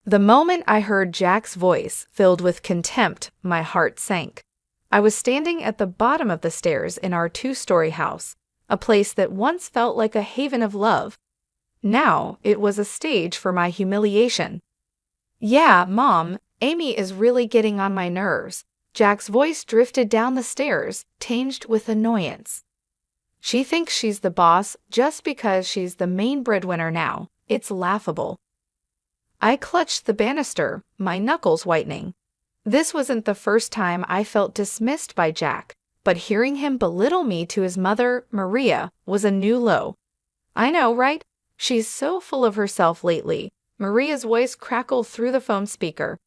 The moment I heard Jack's voice, filled with contempt, my heart sank. I was standing at the bottom of the stairs in our two-story house, a place that once felt like a haven of love. Now it was a stage for my humiliation. "Yeah, Mom, Amy is really getting on my nerves." Jack's voice drifted down the stairs, tinged with annoyance. "She thinks she's the boss just because she's the main breadwinner now. It's laughable." I clutched the banister, my knuckles whitening. This wasn't the first time I felt dismissed by Jack, but hearing him belittle me to his mother, Maria, was a new low. "I know, right? She's so full of herself lately." Maria's voice crackled through the phone speaker.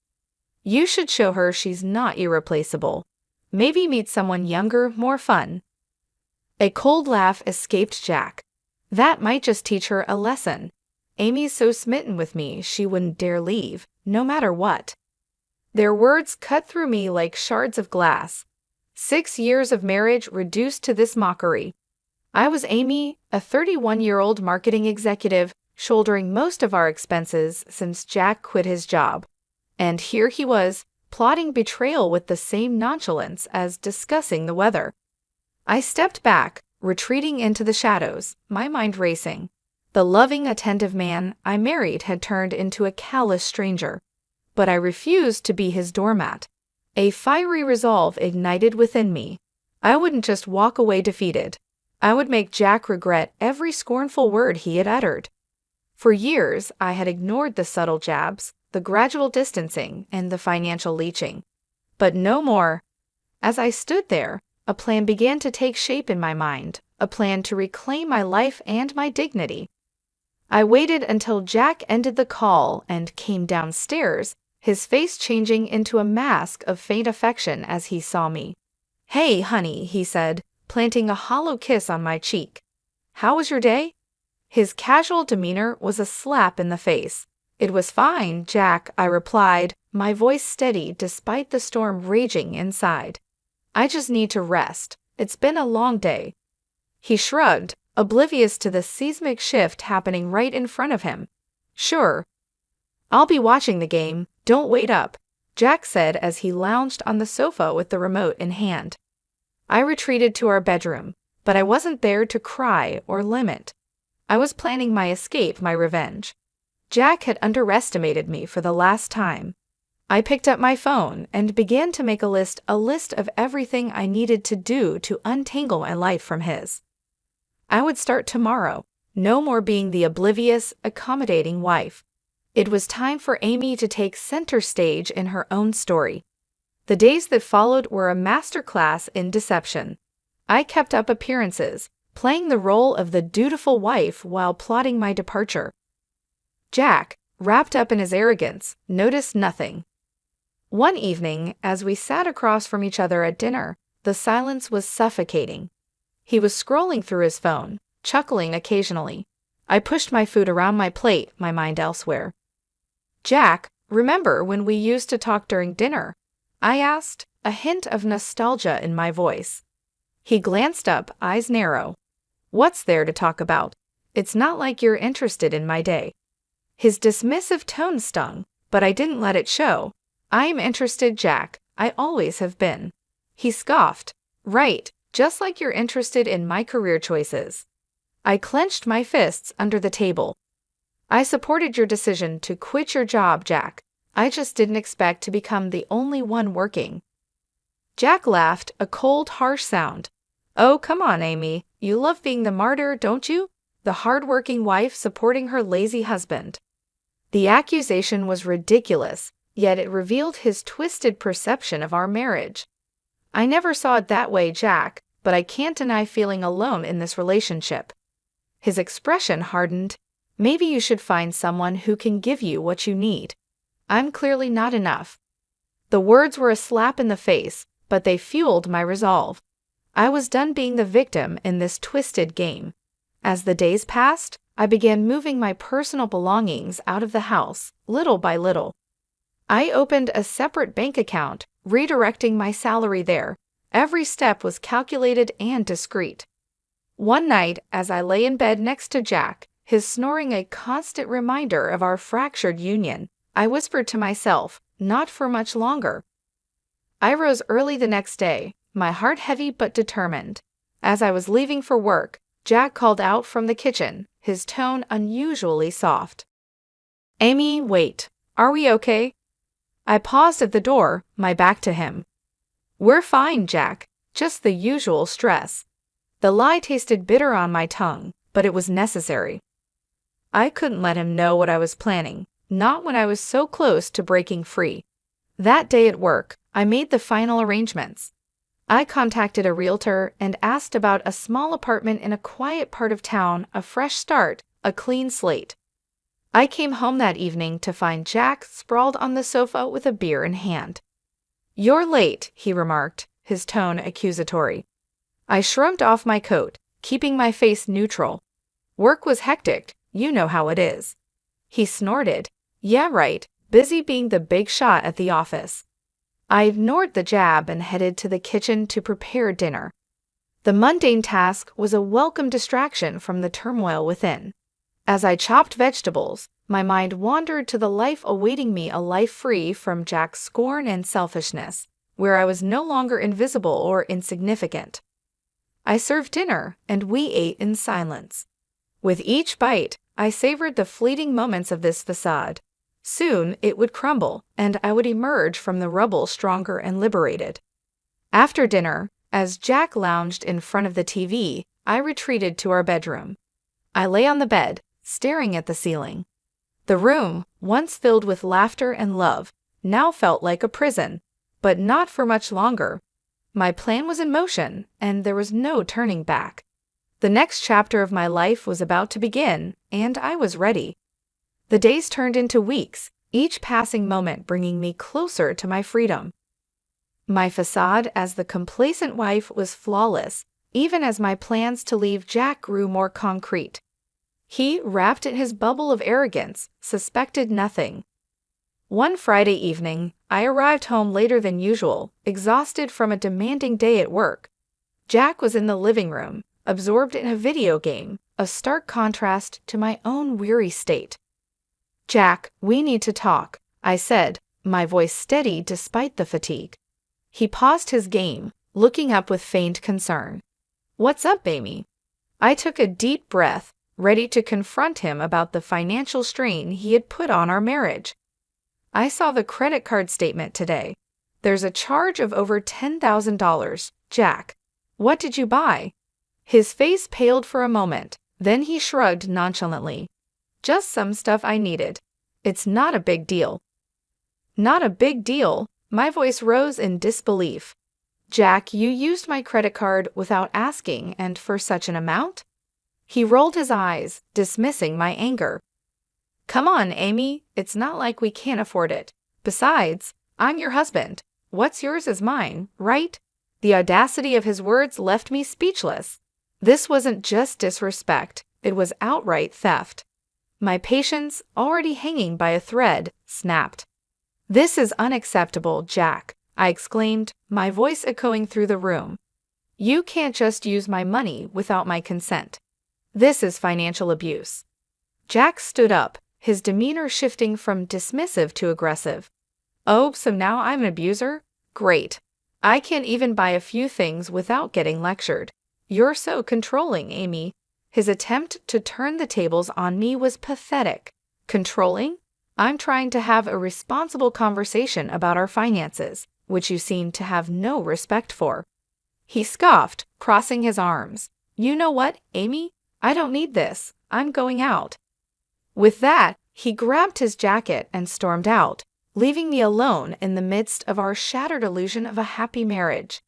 "You should show her she's not irreplaceable. Maybe meet someone younger, more fun." A cold laugh escaped Jack. "That might just teach her a lesson. Amy's so smitten with me she wouldn't dare leave, no matter what." Their words cut through me like shards of glass. 6 years of marriage reduced to this mockery. I was Amy, a 31-year-old marketing executive, shouldering most of our expenses since Jack quit his job. And here he was, plotting betrayal with the same nonchalance as discussing the weather. I stepped back, retreating into the shadows, my mind racing. The loving, attentive man I married had turned into a callous stranger. But I refused to be his doormat. A fiery resolve ignited within me. I wouldn't just walk away defeated. I would make Jack regret every scornful word he had uttered. For years, I had ignored the subtle jabs, the gradual distancing, and the financial leeching. But no more. As I stood there, a plan began to take shape in my mind, a plan to reclaim my life and my dignity. I waited until Jack ended the call and came downstairs, his face changing into a mask of faint affection as he saw me. "Hey, honey," he said, planting a hollow kiss on my cheek. "How was your day?" His casual demeanor was a slap in the face. "It was fine, Jack," I replied, my voice steady despite the storm raging inside. "I just need to rest. It's been a long day." He shrugged, oblivious to the seismic shift happening right in front of him. "Sure. I'll be watching the game. Don't wait up," Jack said as he lounged on the sofa with the remote in hand. I retreated to our bedroom, but I wasn't there to cry or lament. I was planning my escape, my revenge. Jack had underestimated me for the last time. I picked up my phone and began to make a list of everything I needed to do to untangle my life from his. I would start tomorrow, no more being the oblivious, accommodating wife. It was time for Amy to take center stage in her own story. The days that followed were a masterclass in deception. I kept up appearances, playing the role of the dutiful wife while plotting my departure. Jack, wrapped up in his arrogance, noticed nothing. One evening, as we sat across from each other at dinner, the silence was suffocating. He was scrolling through his phone, chuckling occasionally. I pushed my food around my plate, my mind elsewhere. "Jack, remember when we used to talk during dinner?" I asked, a hint of nostalgia in my voice. He glanced up, eyes narrow. "What's there to talk about? It's not like you're interested in my day." His dismissive tone stung, but I didn't let it show. "I'm interested, Jack. I always have been." He scoffed. "Right, just like you're interested in my career choices." I clenched my fists under the table. "I supported your decision to quit your job, Jack. I just didn't expect to become the only one working." Jack laughed, a cold, harsh sound. "Oh, come on, Amy. You love being the martyr, don't you? The hard-working wife supporting her lazy husband." The accusation was ridiculous, yet it revealed his twisted perception of our marriage. "I never saw it that way, Jack, but I can't deny feeling alone in this relationship." His expression hardened. "Maybe you should find someone who can give you what you need. I'm clearly not enough." The words were a slap in the face, but they fueled my resolve. I was done being the victim in this twisted game. As the days passed, I began moving my personal belongings out of the house, little by little. I opened a separate bank account, redirecting my salary there. Every step was calculated and discreet. One night, as I lay in bed next to Jack, his snoring a constant reminder of our fractured union, I whispered to myself, not for much longer. I rose early the next day, my heart heavy but determined. As I was leaving for work, Jack called out from the kitchen, his tone unusually soft. "Amy, wait. Are we okay?" I paused at the door, my back to him. "We're fine, Jack. Just the usual stress." The lie tasted bitter on my tongue, but it was necessary. I couldn't let him know what I was planning, not when I was so close to breaking free. That day at work, I made the final arrangements. I contacted a realtor and asked about a small apartment in a quiet part of town, a fresh start, a clean slate. I came home that evening to find Jack sprawled on the sofa with a beer in hand. "You're late," he remarked, his tone accusatory. I shrugged off my coat, keeping my face neutral. "Work was hectic, you know how it is." He snorted. "Yeah, right, busy being the big shot at the office." I ignored the jab and headed to the kitchen to prepare dinner. The mundane task was a welcome distraction from the turmoil within. As I chopped vegetables, my mind wandered to the life awaiting me, a life free from Jack's scorn and selfishness, where I was no longer invisible or insignificant. I served dinner, and we ate in silence. With each bite, I savored the fleeting moments of this facade. Soon it would crumble, and I would emerge from the rubble stronger and liberated. After dinner, as Jack lounged in front of the TV, I retreated to our bedroom. I lay on the bed, staring at the ceiling. The room, once filled with laughter and love, now felt like a prison, but not for much longer. My plan was in motion, and there was no turning back. The next chapter of my life was about to begin, and I was ready. The days turned into weeks, each passing moment bringing me closer to my freedom. My facade as the complacent wife was flawless, even as my plans to leave Jack grew more concrete. He, wrapped in his bubble of arrogance, suspected nothing. One Friday evening, I arrived home later than usual, exhausted from a demanding day at work. Jack was in the living room, absorbed in a video game, a stark contrast to my own weary state. "Jack, we need to talk," I said, my voice steady despite the fatigue. He paused his game, looking up with feigned concern. "What's up, Amy?" I took a deep breath, ready to confront him about the financial strain he had put on our marriage. "I saw the credit card statement today. There's a charge of over $10,000, Jack. What did you buy?" His face paled for a moment, then he shrugged nonchalantly. "Just some stuff I needed. It's not a big deal." "Not a big deal?" My voice rose in disbelief. "Jack, you used my credit card without asking and for such an amount?" He rolled his eyes, dismissing my anger. "Come on, Amy, it's not like we can't afford it. Besides, I'm your husband. What's yours is mine, right?" The audacity of his words left me speechless. This wasn't just disrespect, it was outright theft. My patience, already hanging by a thread, snapped. "This is unacceptable, Jack," I exclaimed, my voice echoing through the room. "You can't just use my money without my consent. This is financial abuse." Jack stood up, his demeanor shifting from dismissive to aggressive. "Oh, so now I'm an abuser? Great. I can't even buy a few things without getting lectured. You're so controlling, Amy." His attempt to turn the tables on me was pathetic. Controlling? I'm trying to have a responsible conversation about our finances, which you seem to have no respect for. He scoffed, crossing his arms. "You know what, Amy? I don't need this. I'm going out." With that, he grabbed his jacket and stormed out, leaving me alone in the midst of our shattered illusion of a happy marriage.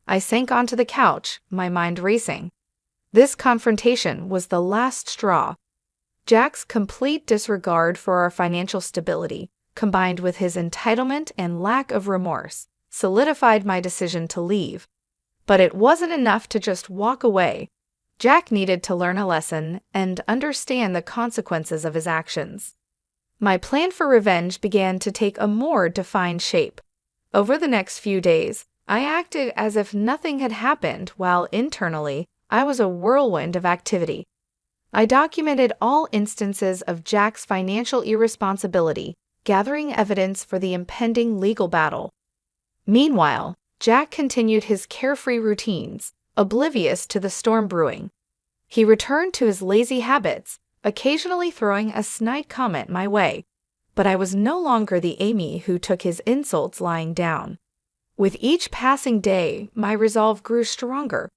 I sank onto the couch, my mind racing. This confrontation was the last straw. Jack's complete disregard for our financial stability, combined with his entitlement and lack of remorse, solidified my decision to leave. But it wasn't enough to just walk away. Jack needed to learn a lesson and understand the consequences of his actions. My plan for revenge began to take a more defined shape. Over the next few days, I acted as if nothing had happened while internally, I was a whirlwind of activity. I documented all instances of Jack's financial irresponsibility, gathering evidence for the impending legal battle. Meanwhile, Jack continued his carefree routines, oblivious to the storm brewing. He returned to his lazy habits, occasionally throwing a snide comment my way. But I was no longer the Amy who took his insults lying down. With each passing day, my resolve grew stronger.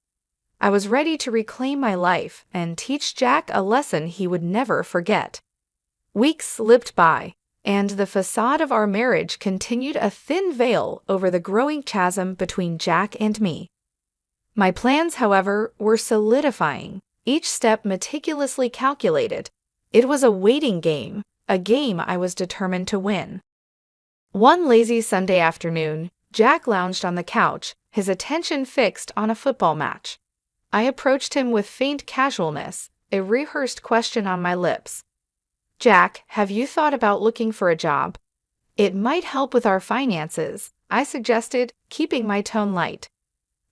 I was ready to reclaim my life and teach Jack a lesson he would never forget. Weeks slipped by, and the facade of our marriage continued a thin veil over the growing chasm between Jack and me. My plans, however, were solidifying, each step meticulously calculated. It was a waiting game, a game I was determined to win. One lazy Sunday afternoon, Jack lounged on the couch, his attention fixed on a football match. I approached him with faint casualness, a rehearsed question on my lips. "Jack, have you thought about looking for a job? It might help with our finances," I suggested, keeping my tone light.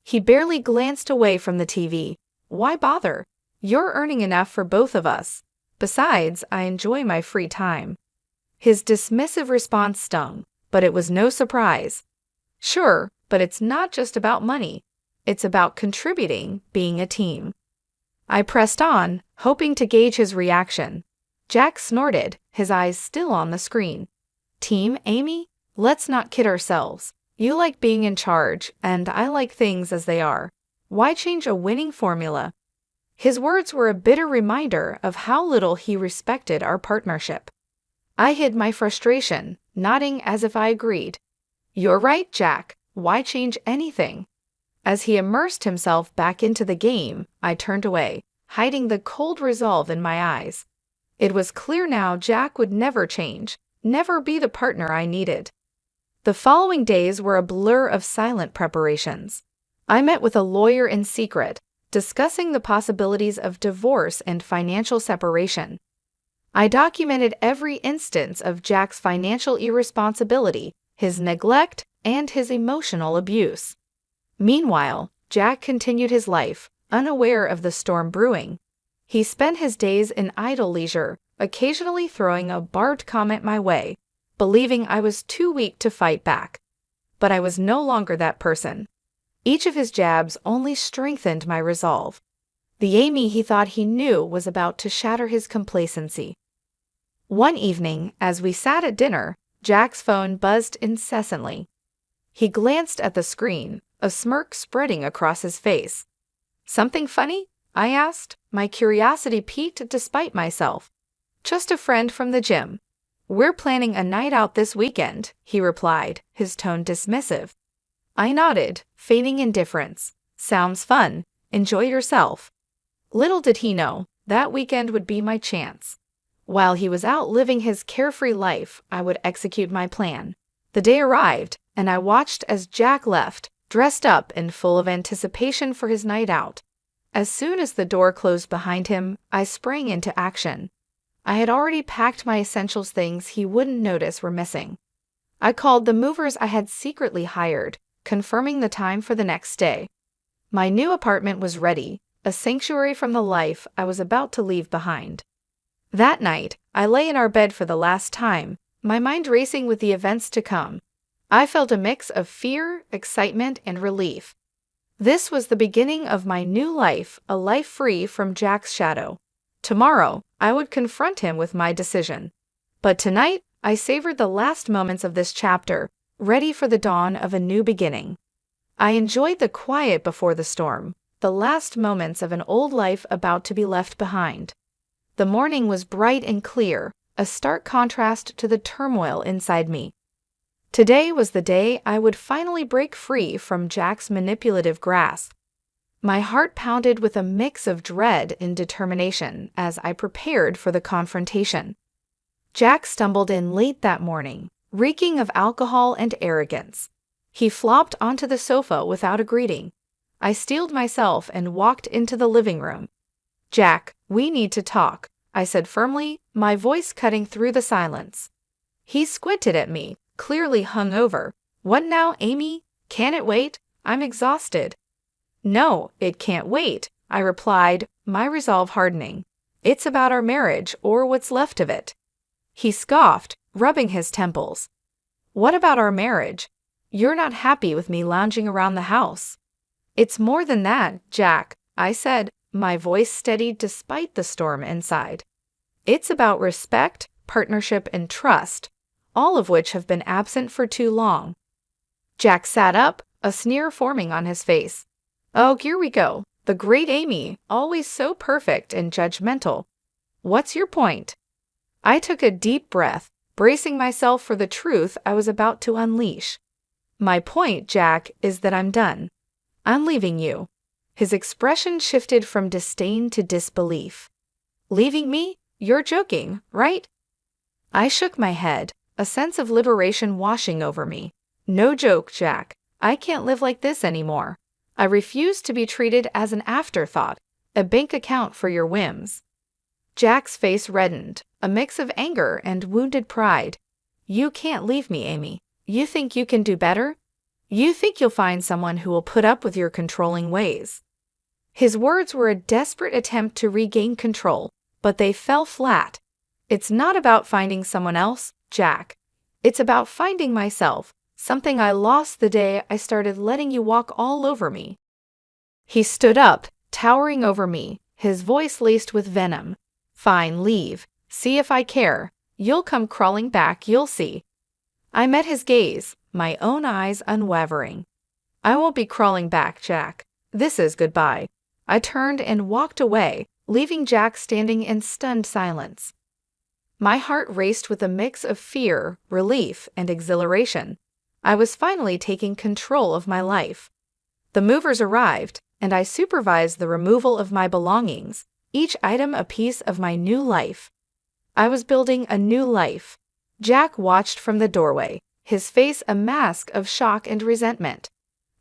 He barely glanced away from the TV. "Why bother? You're earning enough for both of us. Besides, I enjoy my free time." His dismissive response stung, but it was no surprise. "Sure, but it's not just about money. It's about contributing, being a team." I pressed on, hoping to gauge his reaction. Jack snorted, his eyes still on the screen. "Team, Amy? Let's not kid ourselves. You like being in charge, and I like things as they are. Why change a winning formula?" His words were a bitter reminder of how little he respected our partnership. I hid my frustration, nodding as if I agreed. "You're right, Jack. Why change anything?" As he immersed himself back into the game, I turned away, hiding the cold resolve in my eyes. It was clear now Jack would never change, never be the partner I needed. The following days were a blur of silent preparations. I met with a lawyer in secret, discussing the possibilities of divorce and financial separation. I documented every instance of Jack's financial irresponsibility, his neglect, and his emotional abuse. Meanwhile, Jack continued his life, unaware of the storm brewing. He spent his days in idle leisure, occasionally throwing a barbed comment my way, believing I was too weak to fight back. But I was no longer that person. Each of his jabs only strengthened my resolve. The Amy he thought he knew was about to shatter his complacency. One evening, as we sat at dinner, Jack's phone buzzed incessantly. He glanced at the screen, a smirk spreading across his face. "Something funny?" I asked, my curiosity piqued despite myself. "Just a friend from the gym. We're planning a night out this weekend," he replied, his tone dismissive. I nodded, feigning indifference. "Sounds fun. Enjoy yourself." Little did he know, that weekend would be my chance. While he was out living his carefree life, I would execute my plan. The day arrived, and I watched as Jack left, dressed up and full of anticipation for his night out. As soon as the door closed behind him, I sprang into action. I had already packed my essentials, things he wouldn't notice were missing. I called the movers I had secretly hired, confirming the time for the next day. My new apartment was ready, a sanctuary from the life I was about to leave behind. That night, I lay in our bed for the last time, my mind racing with the events to come. I felt a mix of fear, excitement, and relief. This was the beginning of my new life, a life free from Jack's shadow. Tomorrow, I would confront him with my decision. But tonight, I savored the last moments of this chapter, ready for the dawn of a new beginning. I enjoyed the quiet before the storm, the last moments of an old life about to be left behind. The morning was bright and clear, a stark contrast to the turmoil inside me. Today was the day I would finally break free from Jack's manipulative grasp. My heart pounded with a mix of dread and determination as I prepared for the confrontation. Jack stumbled in late that morning, reeking of alcohol and arrogance. He flopped onto the sofa without a greeting. I steeled myself and walked into the living room. "Jack, we need to talk," I said firmly, my voice cutting through the silence. He squinted at me, clearly hungover. "What now, Amy? Can it wait? I'm exhausted." "No, it can't wait," I replied, my resolve hardening. "It's about our marriage, or what's left of it." He scoffed, rubbing his temples. What about our marriage? You're not happy with me lounging around the house. It's more than that, Jack, I said, my voice steadied despite the storm inside. It's about respect, partnership, and trust, all of which have been absent for too long. Jack sat up, a sneer forming on his face. Oh, here we go. The great Amy, always so perfect and judgmental. What's your point? I took a deep breath, bracing myself for the truth I was about to unleash. My point, Jack, is that I'm done. I'm leaving you. His expression shifted from disdain to disbelief. Leaving me? You're joking, right? I shook my head, a sense of liberation washing over me. No joke, Jack. I can't live like this anymore. I refuse to be treated as an afterthought, a bank account for your whims. Jack's face reddened, a mix of anger and wounded pride. You can't leave me, Amy. You think you can do better? You think you'll find someone who will put up with your controlling ways. His words were a desperate attempt to regain control, but they fell flat. It's not about finding someone else, Jack. It's about finding myself, something I lost the day I started letting you walk all over me. He stood up, towering over me, his voice laced with venom. Fine, leave. See if I care. You'll come crawling back, you'll see. I met his gaze, my own eyes unwavering. I won't be crawling back, Jack. This is goodbye. I turned and walked away, leaving Jack standing in stunned silence. My heart raced with a mix of fear, relief, and exhilaration. I was finally taking control of my life. The movers arrived, and I supervised the removal of my belongings, each item a piece of my new life. I was building a new life. Jack watched from the doorway, his face a mask of shock and resentment.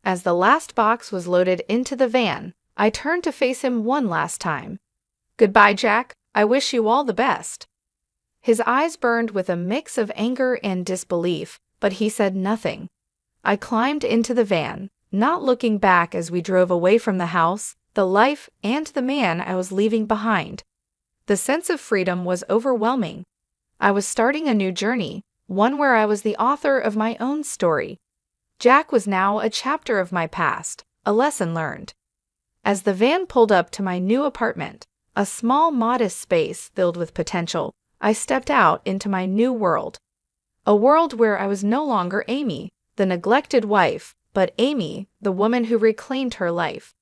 As the last box was loaded into the van, I turned to face him one last time. Goodbye, Jack. I wish you all the best. His eyes burned with a mix of anger and disbelief, but he said nothing. I climbed into the van, not looking back as we drove away from the house, the life, and the man I was leaving behind. The sense of freedom was overwhelming. I was starting a new journey, one where I was the author of my own story. Jack was now a chapter of my past, a lesson learned. As the van pulled up to my new apartment, a small, modest space filled with potential, I stepped out into my new world. A world where I was no longer Amy, the neglected wife, but Amy, the woman who reclaimed her life.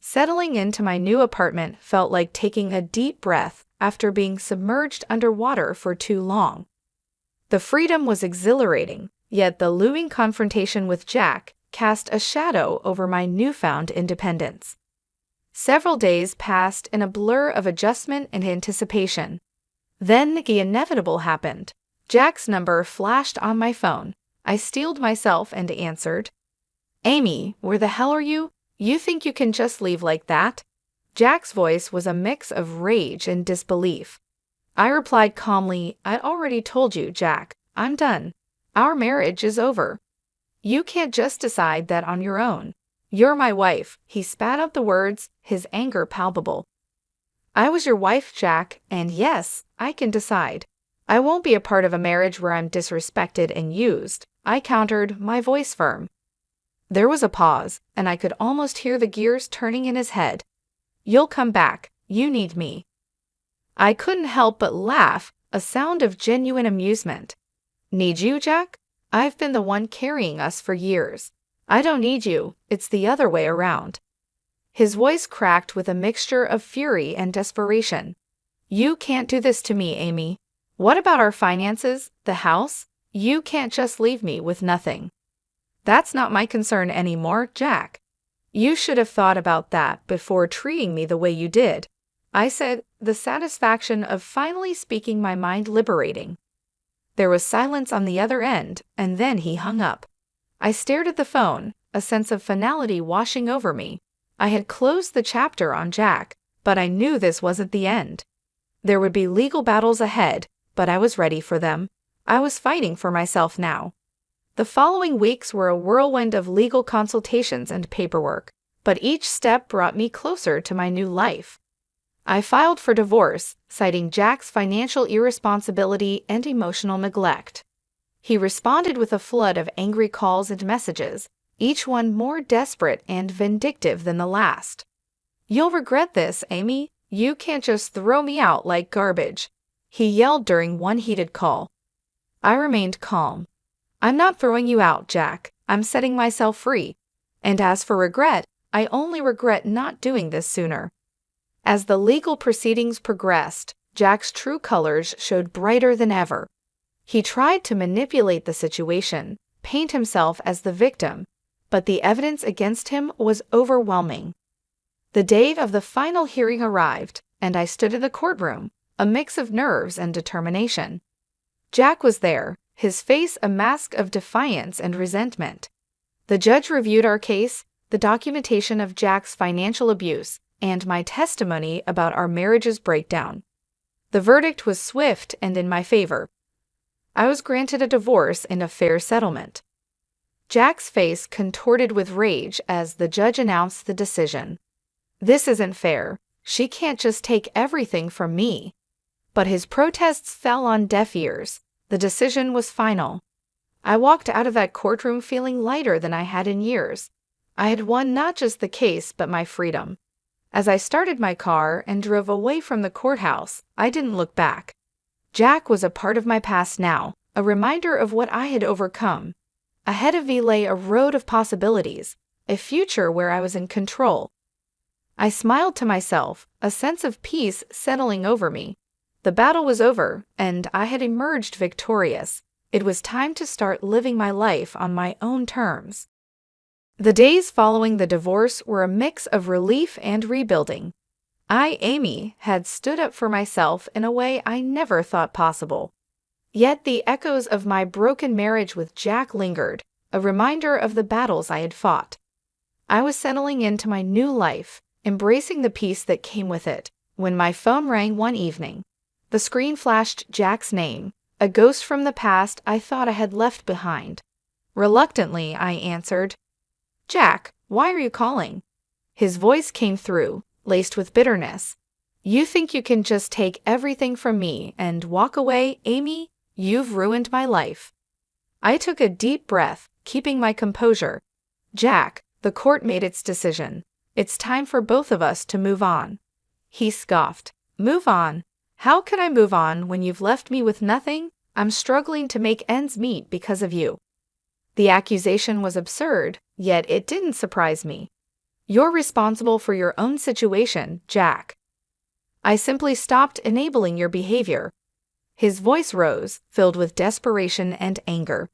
Settling into my new apartment felt like taking a deep breath after being submerged underwater for too long. The freedom was exhilarating, yet the looming confrontation with Jack cast a shadow over my newfound independence. Several days passed in a blur of adjustment and anticipation. Then the inevitable happened. Jack's number flashed on my phone. I steeled myself and answered. Amy, where the hell are you? You think you can just leave like that? Jack's voice was a mix of rage and disbelief. I replied calmly, I'd already told you, Jack. I'm done. Our marriage is over. You can't just decide that on your own. You're my wife. He spat out the words, his anger palpable. I was your wife, Jack, and yes, I can decide. I won't be a part of a marriage where I'm disrespected and used, I countered, my voice firm. There was a pause, and I could almost hear the gears turning in his head. You'll come back. You need me. I couldn't help but laugh, a sound of genuine amusement. Need you, Jack? I've been the one carrying us for years. I don't need you. It's the other way around. His voice cracked with a mixture of fury and desperation. You can't do this to me, Amy. What about our finances, the house? You can't just leave me with nothing. That's not my concern anymore, Jack. You should have thought about that before treating me the way you did. I said, the satisfaction of finally speaking my mind liberating. There was silence on the other end, and then he hung up. I stared at the phone, a sense of finality washing over me. I had closed the chapter on Jack, but I knew this wasn't the end. There would be legal battles ahead, but I was ready for them. I was fighting for myself now. The following weeks were a whirlwind of legal consultations and paperwork, but each step brought me closer to my new life. I filed for divorce, citing Jack's financial irresponsibility and emotional neglect. He responded with a flood of angry calls and messages, each one more desperate and vindictive than the last. "You'll regret this, Amy. You can't just throw me out like garbage," he yelled during one heated call. I remained calm. "I'm not throwing you out, Jack. I'm setting myself free. And as for regret, I only regret not doing this sooner." As the legal proceedings progressed, Jack's true colors showed brighter than ever. He tried to manipulate the situation, paint himself as the victim, but the evidence against him was overwhelming. The day of the final hearing arrived, and I stood in the courtroom, a mix of nerves and determination. Jack was there, his face a mask of defiance and resentment. The judge reviewed our case, the documentation of Jack's financial abuse, and my testimony about our marriage's breakdown. The verdict was swift and in my favor. I was granted a divorce and a fair settlement. Jack's face contorted with rage as the judge announced the decision. "This isn't fair. She can't just take everything from me." But his protests fell on deaf ears. The decision was final. I walked out of that courtroom feeling lighter than I had in years. I had won not just the case, but my freedom. As I started my car and drove away from the courthouse, I didn't look back. Jack was a part of my past now, a reminder of what I had overcome. Ahead of me lay a road of possibilities, a future where I was in control. I smiled to myself, a sense of peace settling over me. The battle was over, and I had emerged victorious. It was time to start living my life on my own terms. The days following the divorce were a mix of relief and rebuilding. I, Amy, had stood up for myself in a way I never thought possible. Yet the echoes of my broken marriage with Jack lingered, a reminder of the battles I had fought. I was settling into my new life, embracing the peace that came with it, when my phone rang one evening. The screen flashed Jack's name, a ghost from the past I thought I had left behind. Reluctantly, I answered. "Jack, why are you calling?" His voice came through, laced with bitterness. "You think you can just take everything from me and walk away, Amy? You've ruined my life." I took a deep breath, keeping my composure. "Jack, the court made its decision. It's time for both of us to move on." He scoffed. "Move on? How can I move on when you've left me with nothing? I'm struggling to make ends meet because of you." The accusation was absurd, yet it didn't surprise me. "You're responsible for your own situation, Jack." "I simply stopped enabling your behavior." His voice rose, filled with desperation and anger.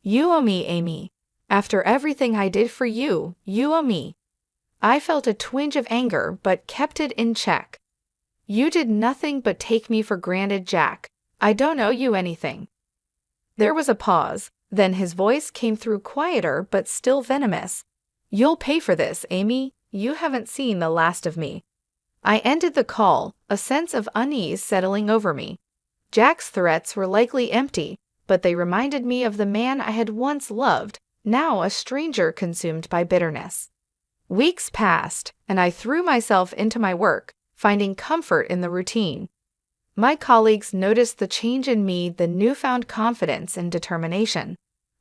"You owe me, Amy. After everything I did for you, you owe me." I felt a twinge of anger but kept it in check. "You did nothing but take me for granted, Jack. I don't owe you anything." There was a pause, then his voice came through quieter but still venomous. "You'll pay for this, Amy. You haven't seen the last of me." I ended the call, a sense of unease settling over me. Jack's threats were likely empty, but they reminded me of the man I had once loved, now a stranger consumed by bitterness. Weeks passed, and I threw myself into my work, finding comfort in the routine. My colleagues noticed the change in me, the newfound confidence and determination.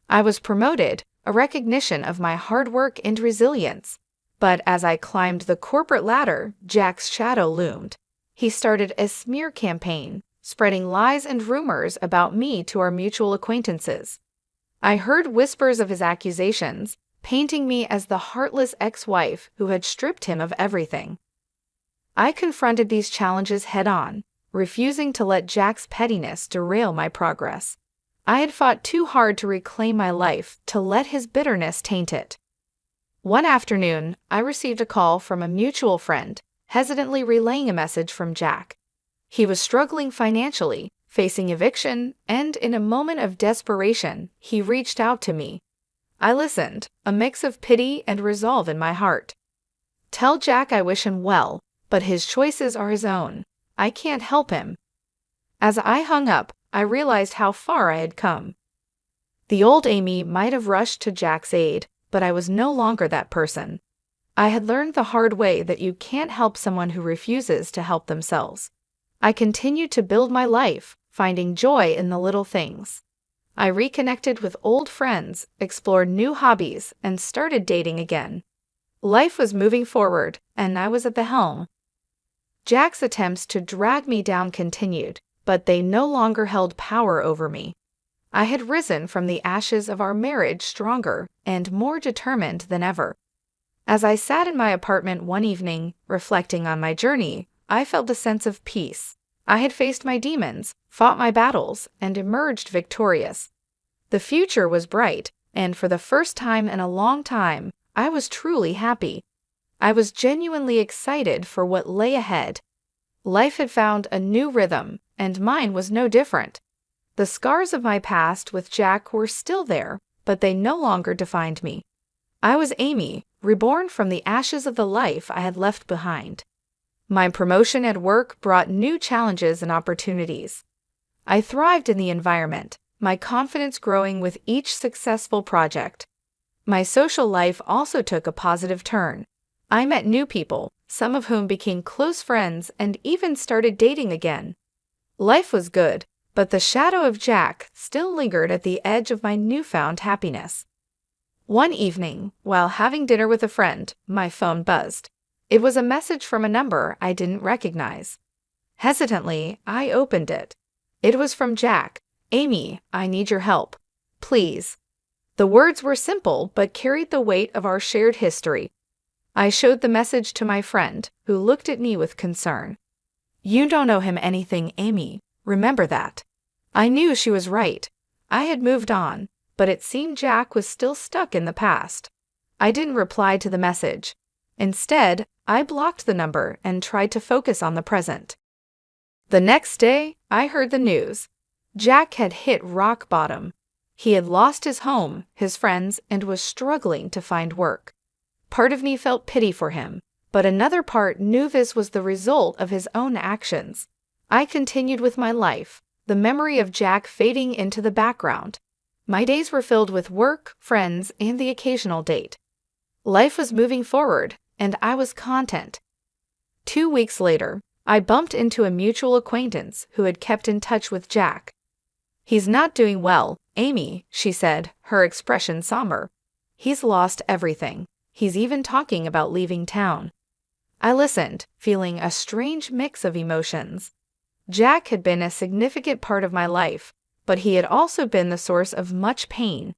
I was promoted, a recognition of my hard work and resilience. But as I climbed the corporate ladder, Jack's shadow loomed. He started a smear campaign, spreading lies and rumors about me to our mutual acquaintances. I heard whispers of his accusations, painting me as the heartless ex-wife who had stripped him of everything. I confronted these challenges head-on, refusing to let Jack's pettiness derail my progress. I had fought too hard to reclaim my life to let his bitterness taint it. One afternoon, I received a call from a mutual friend, hesitantly relaying a message from Jack. He was struggling financially, facing eviction, and in a moment of desperation, he reached out to me. I listened, a mix of pity and resolve in my heart. "Tell Jack I wish him well, but his choices are his own. I can't help him." As I hung up, I realized how far I had come. The old Amy might have rushed to Jack's aid, but I was no longer that person. I had learned the hard way that you can't help someone who refuses to help themselves. I continued to build my life, finding joy in the little things. I reconnected with old friends, explored new hobbies, and started dating again. Life was moving forward, and I was at the helm. Jack's attempts to drag me down continued, but they no longer held power over me. I had risen from the ashes of our marriage stronger and more determined than ever. As I sat in my apartment one evening, reflecting on my journey, I felt a sense of peace. I had faced my demons, fought my battles, and emerged victorious. The future was bright, and for the first time in a long time, I was truly happy. I was genuinely excited for what lay ahead. Life had found a new rhythm, and mine was no different. The scars of my past with Jack were still there, but they no longer defined me. I was Amy, reborn from the ashes of the life I had left behind. My promotion at work brought new challenges and opportunities. I thrived in the environment, my confidence growing with each successful project. My social life also took a positive turn. I met new people, some of whom became close friends and even started dating again. Life was good, but the shadow of Jack still lingered at the edge of my newfound happiness. One evening, while having dinner with a friend, my phone buzzed. It was a message from a number I didn't recognize. Hesitantly, I opened it. It was from Jack. "Amy, I need your help. Please." The words were simple but carried the weight of our shared history. I showed the message to my friend, who looked at me with concern. "You don't owe him anything, Amy. Remember that." I knew she was right. I had moved on, but it seemed Jack was still stuck in the past. I didn't reply to the message. Instead, I blocked the number and tried to focus on the present. The next day, I heard the news. Jack had hit rock bottom. He had lost his home, his friends, and was struggling to find work. Part of me felt pity for him, but another part knew this was the result of his own actions. I continued with my life, the memory of Jack fading into the background. My days were filled with work, friends, and the occasional date. Life was moving forward, and I was content. 2 weeks later, I bumped into a mutual acquaintance who had kept in touch with Jack. "He's not doing well, Amy," she said, her expression somber. "He's lost everything. He's even talking about leaving town." I listened, feeling a strange mix of emotions. Jack had been a significant part of my life, but he had also been the source of much pain.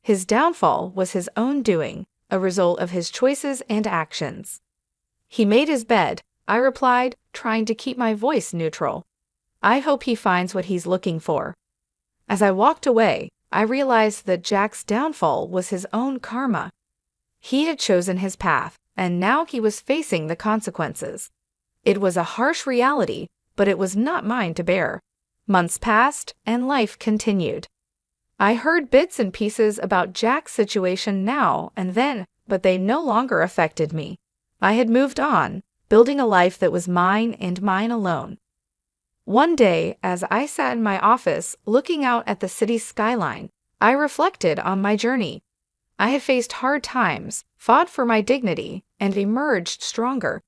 His downfall was his own doing, a result of his choices and actions. "He made his bed," I replied, trying to keep my voice neutral. "I hope he finds what he's looking for." As I walked away, I realized that Jack's downfall was his own karma. He had chosen his path, and now he was facing the consequences. It was a harsh reality, but it was not mine to bear. Months passed, and life continued. I heard bits and pieces about Jack's situation now and then, but they no longer affected me. I had moved on, building a life that was mine and mine alone. One day, as I sat in my office looking out at the city's skyline, I reflected on my journey. I had faced hard times, fought for my dignity, and emerged stronger.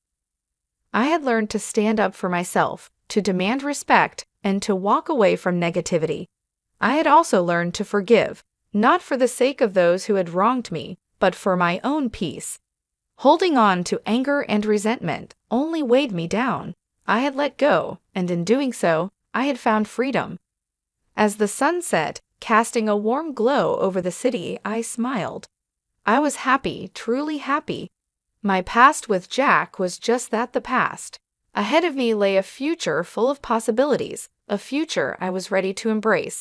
I had learned to stand up for myself, to demand respect, and to walk away from negativity. I had also learned to forgive, not for the sake of those who had wronged me, but for my own peace. Holding on to anger and resentment only weighed me down. I had let go, and in doing so, I had found freedom. As the sun set, casting a warm glow over the city, I smiled. I was happy, truly happy. My past with Jack was just that, the past. Ahead of me lay a future full of possibilities, a future I was ready to embrace.